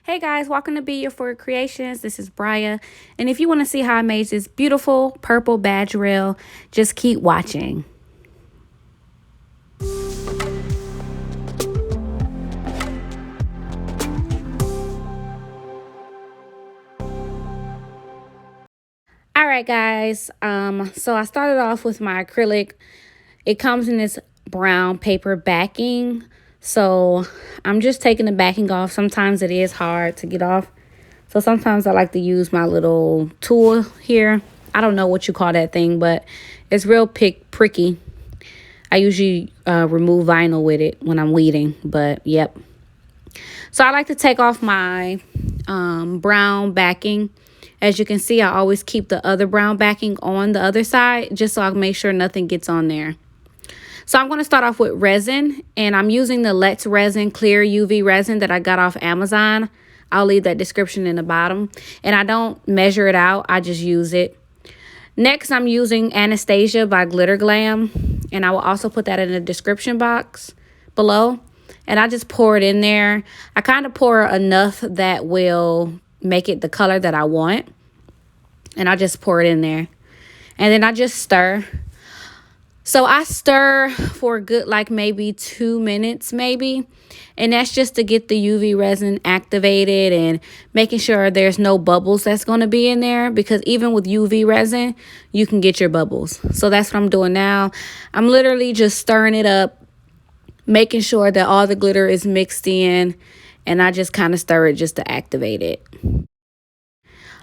Hey guys, welcome to Be Your For Creations. This is Bria, and if you want to see how I made this beautiful purple badge rail, just keep watching. All right, guys. So I started off with my acrylic. It comes in this brown paper backing. So I'm just taking the backing off. Sometimes it is hard to get off. So sometimes I like to use my little tool here. I don't know what you call that thing, but it's real pricky. I usually remove vinyl with it when I'm weeding, but yep. So I like to take off my brown backing. As you can see, I always keep the other brown backing on the other side just so I can make sure nothing gets on there. So I'm going to start off with resin, and I'm using the Let's Resin Clear UV Resin that I got off Amazon. I'll leave that description in the bottom. And I don't measure it out, I just use it. Next, I'm using Anastasia by Glitter Glam, and I will also put that in the description box below. And I just pour it in there. I kind of pour enough that will make it the color that I want. And I just pour it in there. And then I just stir. So I stir for a good like maybe 2 minutes maybe. And that's just to get the UV resin activated and making sure there's no bubbles that's going to be in there. Because even with UV resin, you can get your bubbles. So that's what I'm doing now. I'm literally just stirring it up, making sure that all the glitter is mixed in. And I just kind of stir it just to activate it.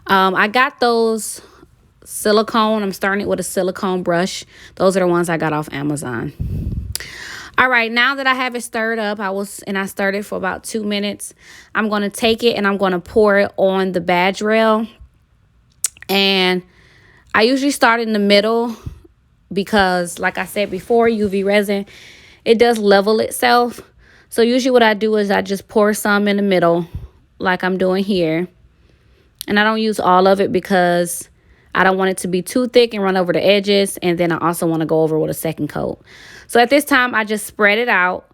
I got those silicone. I'm starting it with a silicone brush. Those are the ones I got off Amazon. All right, now that I have it stirred up, I stirred it for about 2 minutes. I'm going to take it and I'm going to pour it on the badge rail. And I usually start in the middle because, like I said before, UV resin, it does level itself. So usually what I do is I just pour some in the middle like I'm doing here. And I don't use all of it because I don't want it to be too thick and run over the edges. And then I also want to go over with a second coat. So at this time, I just spread it out.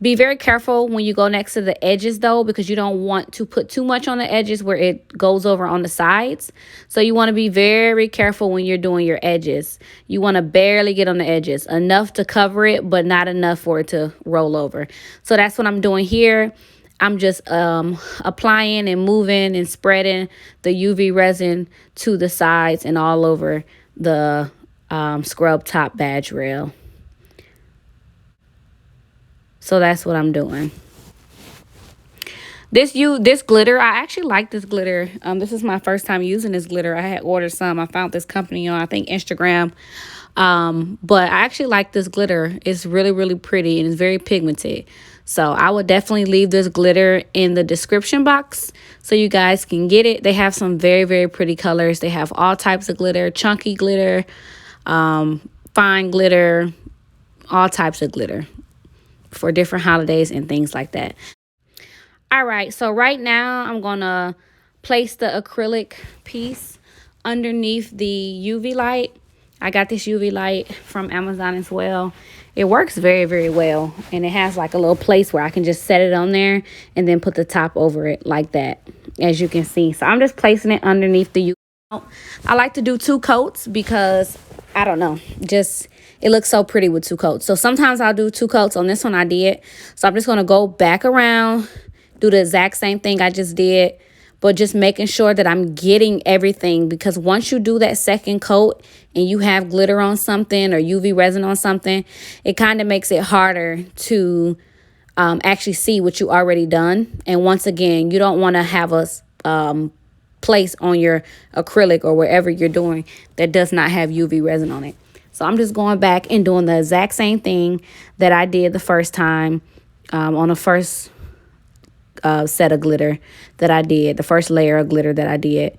Be very careful when you go next to the edges, though, because you don't want to put too much on the edges where it goes over on the sides. So you want to be very careful when you're doing your edges. You want to barely get on the edges. Enough to cover it, but not enough for it to roll over. So that's what I'm doing here. I'm just applying and moving and spreading the UV resin to the sides and all over the scrub top badge rail. So that's what I'm doing. This glitter, I actually like this glitter. This is my first time using this glitter. I had ordered some. I found this company on, I think, Instagram. But I actually like this glitter. It's really pretty and it's very pigmented. So I would definitely leave this glitter in the description box so you guys can get it. They have some very pretty colors. They have all types of glitter, chunky glitter, fine glitter, all types of glitter for different holidays and things like that. All right, so right now I'm going to place the acrylic piece underneath the UV light. I got this UV light from Amazon as well. It works very well, and it has like a little place where I can just set it on there and then put the top over it like that, as you can see. So I'm just placing it underneath the UV. I like to do 2 coats because, I don't know, just it looks so pretty with 2 coats. So sometimes I'll do 2 coats. On this one I did. So I'm just going to go back around, do the exact same thing I just did, but just making sure that I'm getting everything, because once you do that second coat and you have glitter on something or UV resin on something, it kind of makes it harder to actually see what you already done. And once again, you don't want to have a place on your acrylic or wherever you're doing that does not have UV resin on it. So I'm just going back and doing the exact same thing that I did the first time on the first set of glitter that I did, the first layer of glitter that I did,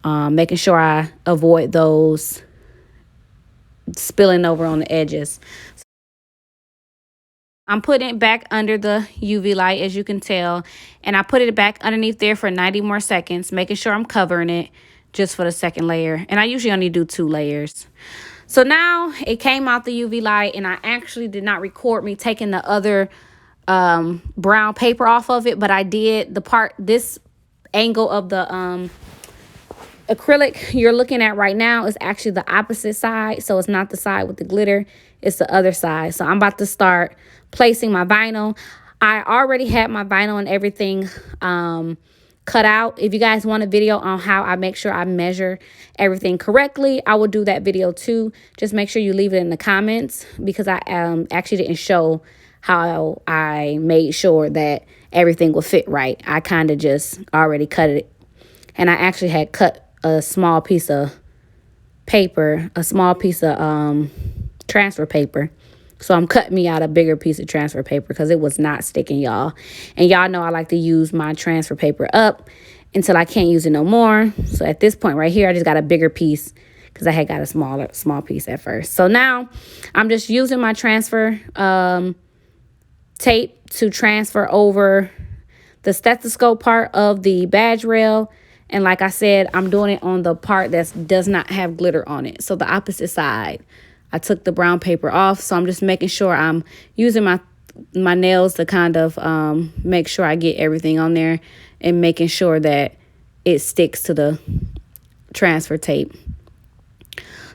making sure I avoid those spilling over on the edges. I'm putting it back under the UV light, as you can tell, and I put it back underneath there for 90 more seconds, making sure I'm covering it just for the second layer. And I usually only do 2 layers. So now it came out the UV light, and I actually did not record me taking the other brown paper off of it, but I did this angle of the acrylic you're looking at right now is actually the opposite side. So it's not the side with the glitter, it's the other side. So I'm about to start placing my vinyl. I already had my vinyl and everything cut out. If you guys want a video on how I make sure I measure everything correctly, I will do that video too. Just make sure you leave it in the comments, because I actually didn't show how I made sure that everything will fit right. I kind of just already cut it, and I actually had cut a small piece of paper, a small piece of transfer paper. So I'm cutting me out a bigger piece of transfer paper because it was not sticking, y'all. And y'all know I like to use my transfer paper up until I can't use it no more. So at this point right here, I just got a bigger piece because I had got a small piece at first. So now I'm just using my transfer tape to transfer over the stethoscope part of the badge rail. And like I said, I'm doing it on the part that does not have glitter on it. So the opposite side. I took the brown paper off, so I'm just making sure I'm using my nails to kind of make sure I get everything on there and making sure that it sticks to the transfer tape.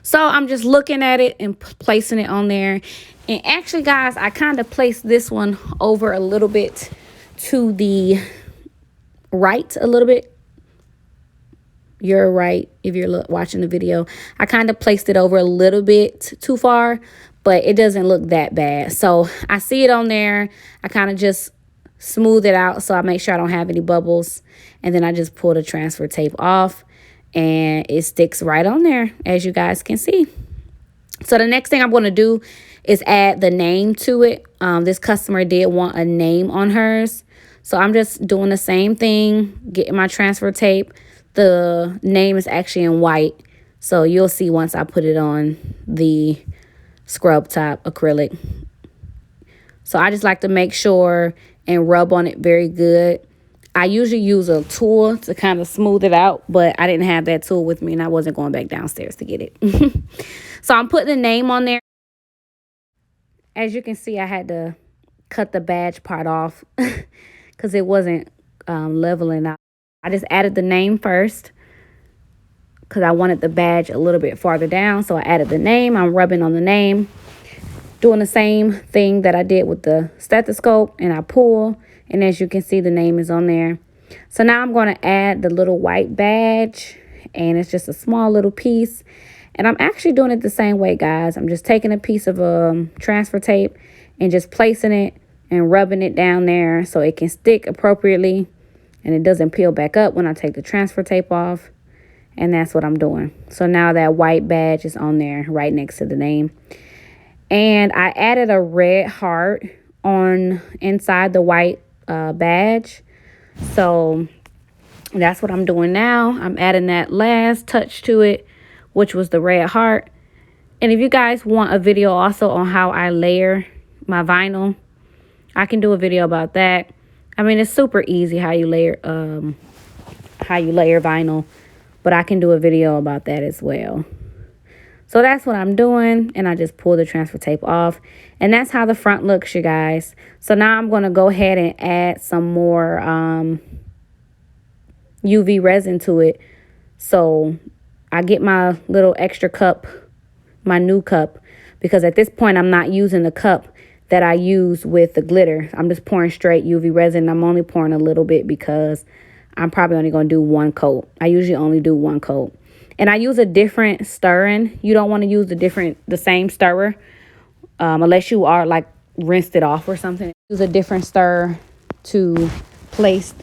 So I'm just looking at it and placing it on there. And actually, guys, I kind of placed this one over a little bit to the right a little bit. You're right if you're watching the video. I kind of placed it over a little bit too far, but it doesn't look that bad. So I see it on there. I kind of just smooth it out so I make sure I don't have any bubbles. And then I just pull the transfer tape off and it sticks right on there, as you guys can see. So the next thing I'm going to do is add the name to it. This customer did want a name on hers. So I'm just doing the same thing, getting my transfer tape. The name is actually in white, so you'll see once I put it on the scrub top acrylic. So I just like to make sure and rub on it very good. I usually use a tool to kind of smooth it out, but I didn't have that tool with me and I wasn't going back downstairs to get it. So I'm putting the name on there. As you can see, I had to cut the badge part off because it wasn't leveling out. I just added the name first because I wanted the badge a little bit farther down. So I added the name. I'm rubbing on the name, doing the same thing that I did with the stethoscope, and I pull. And as you can see, the name is on there. So now I'm going to add the little white badge, and it's just a small little piece. And I'm actually doing it the same way, guys. I'm just taking a piece of transfer tape and just placing it and rubbing it down there so it can stick appropriately. And it doesn't peel back up when I take the transfer tape off. And that's what I'm doing. So now that white badge is on there right next to the name. And I added a red heart on inside the white badge. So that's what I'm doing now. I'm adding that last touch to it, which was the red heart. And if you guys want a video also on how I layer my vinyl, I can do a video about that. I mean, it's super easy how you layer vinyl, but I can do a video about that as well. So that's what I'm doing, and I just pull the transfer tape off, and that's how the front looks, you guys. So now I'm going to go ahead and add some more UV resin to it. So I get my little extra cup, my new cup, because at this point I'm not using the cup that I use with the glitter. I'm just pouring straight UV resin. I'm only pouring a little bit because I'm probably only going to do one coat. I usually only do one coat. And I use a different stirring. You don't want to use the same stirrer unless you are like rinsed it off or something. Use a different stirrer to place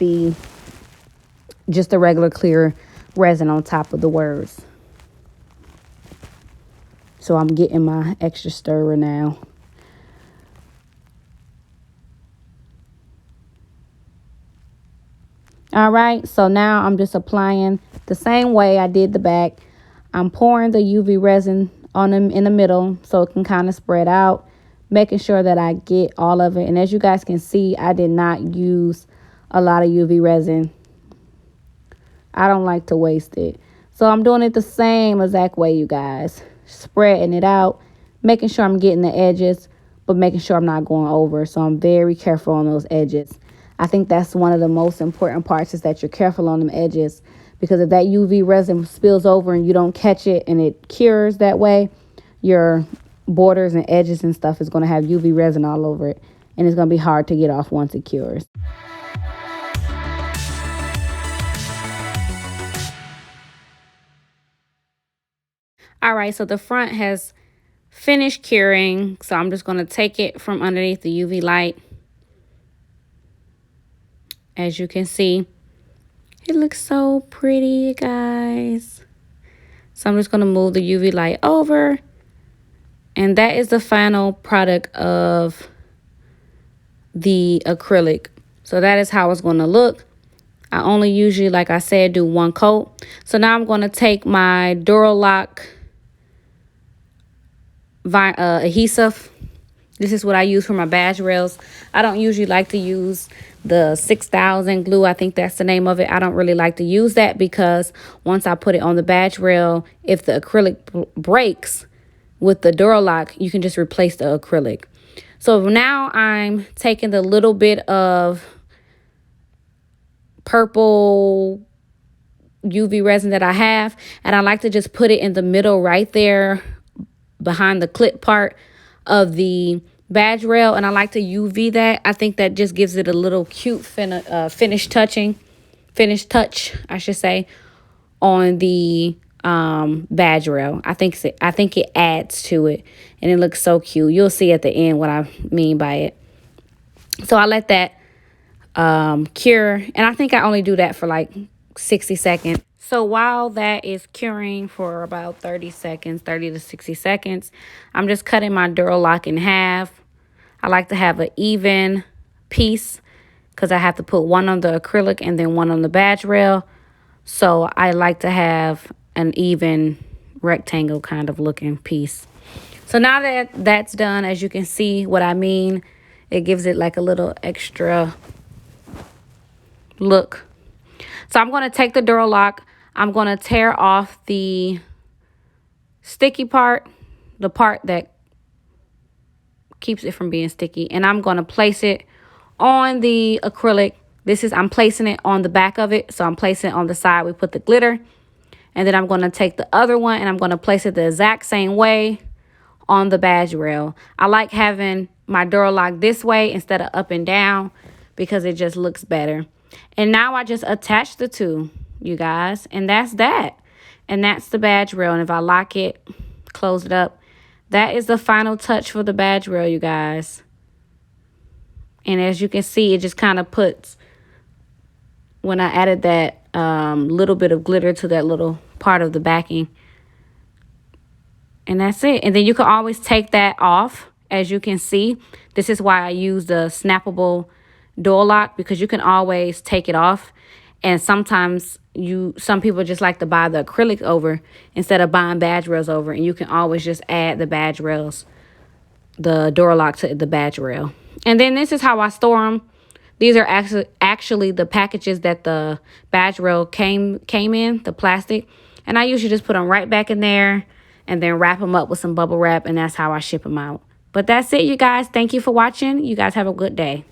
just the regular clear resin on top of the words. So I'm getting my extra stirrer now. All right, so now I'm just applying the same way I did the back. I'm pouring the UV resin on them in the middle so it can kind of spread out, making sure that I get all of it. And as you guys can see, I did not use a lot of UV resin. I don't like to waste it. So I'm doing it the same exact way, you guys. Spreading it out, making sure I'm getting the edges, but making sure I'm not going over. So I'm very careful on those edges. I think that's one of the most important parts, is that you're careful on them edges, because if that UV resin spills over and you don't catch it and it cures that way, your borders and edges and stuff is going to have UV resin all over it, and it's going to be hard to get off once it cures. All right, so the front has finished curing, so I'm just going to take it from underneath the UV light. As you can see, it looks so pretty, you guys. So I'm just going to move the UV light over, and that is the final product of the acrylic. So that is how it's going to look. I only usually, like I said, do one coat. So now I'm going to take my Duralock adhesive. This is what I use for my badge rails. I don't usually like to use the 6000 glue. I think that's the name of it. I don't really like to use that, because once I put it on the badge rail, if the acrylic breaks with the Duralock, you can just replace the acrylic. So now I'm taking the little bit of purple UV resin that I have, and I like to just put it in the middle right there behind the clip part of the badge rail, and I like to UV that. I think that just gives it a little cute finish touch, I should say, on the badge rail. I think it adds to it, and it looks so cute. You'll see at the end what I mean by it. So I let that cure, and I think I only do that for like 60 seconds. So while that is curing for about 30 to 60 seconds, I'm just cutting my Duralock in half. I like to have an even piece, because I have to put one on the acrylic and then one on the badge rail. So I like to have an even rectangle kind of looking piece. So now that that's done, as you can see what I mean, it gives it like a little extra look. So I'm going to take the Duralock. I'm going to tear off the sticky part, the part that keeps it from being sticky, and I'm going to place it on the acrylic. I'm placing it on the back of it, so I'm placing it on the side we put the glitter, and then I'm going to take the other one and I'm going to place it the exact same way on the badge rail. I like having my Duralock this way instead of up and down, because it just looks better. And now I just attach the two, you guys, and that's that. And that's the badge rail. And if I lock it, close it up, that is the final touch for the badge rail, you guys. And as you can see, it just kind of puts, when I added that little bit of glitter to that little part of the backing. And that's it. And then you can always take that off. As you can see, this is why I use the snappable door lock, because you can always take it off. And sometimes some people just like to buy the acrylic over instead of buying badge rails over, and you can always just add the badge rails, the door lock to the badge rail. And then this is how I store them. These are actually the packages that the badge rail came in, the plastic. And I usually just put them right back in there and then wrap them up with some bubble wrap, and that's how I ship them out. But that's it, you guys. Thank you for watching. You guys have a good day.